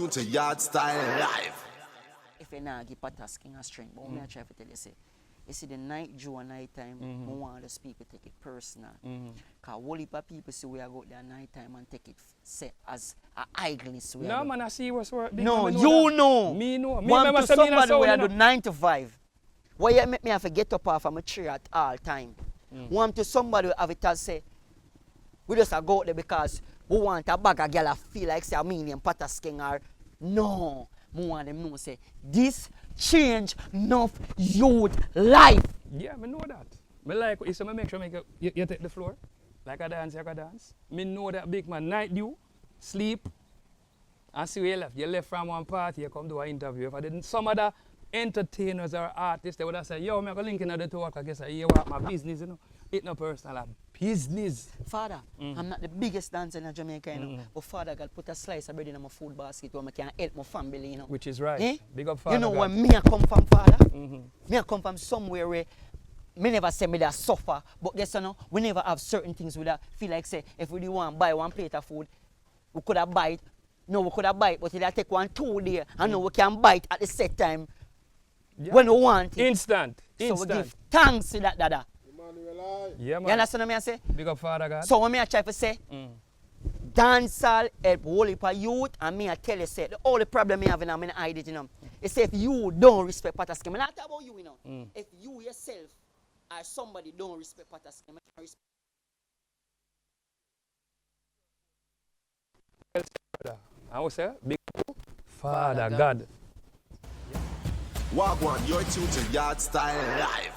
To Yardstyle live. If you not give Skeng a strength, but I try to tell you, say, you see the night Joe night time, I want those people take it personal. Because a whole heap of people see we are go there night time and take it set as a idleness. No man, I see what's work. No, you know. Me know. Me Want remember to somebody somebody where I do 9 to 5. Why you make me have to get up off of my tree at all time? Want to somebody who have it as say, we just go out there because we want a bag of girl feel like say a million Skeng or no. I want them know say this change enough youth life. Yeah, I know that. I like you say, make sure you take the floor. Like a dance, you can dance. I know that big man night you sleep and see where you left. You left from one party, you come do an interview. If I didn't, some other entertainers or artists, they would have said, yo, I'm going to link in the talk. I guess you want my business, you know. It's not personal, business. Father, I'm not the biggest dancer in Jamaica, you know. But Father God put a slice of bread in my food basket where I can help my family, you know. Which is right. Eh? Big up Father You know God. where me I come from, Father? Me I come from somewhere where me never say me that suffer, but guess you know, we never have certain things we that feel like say if we do want to buy one plate of food, we could have buy it. No, we could have buy it, but it take 1 2 days. And now we can buy it at the set time when we want it. Instant. So we give thanks to that, Dada. Yeah, man. You understand what I say? Big up Father God. So what me I try to say, dancehall help whole heap of youth, and me I tell you say the only problem me have in I hide it, you know. Is if you don't respect Skeng. I'm not talking about you, you know. If you yourself or somebody don't respect Skeng, I will say, big up Father God. Wagwan, you're tuned to Yardstyle live.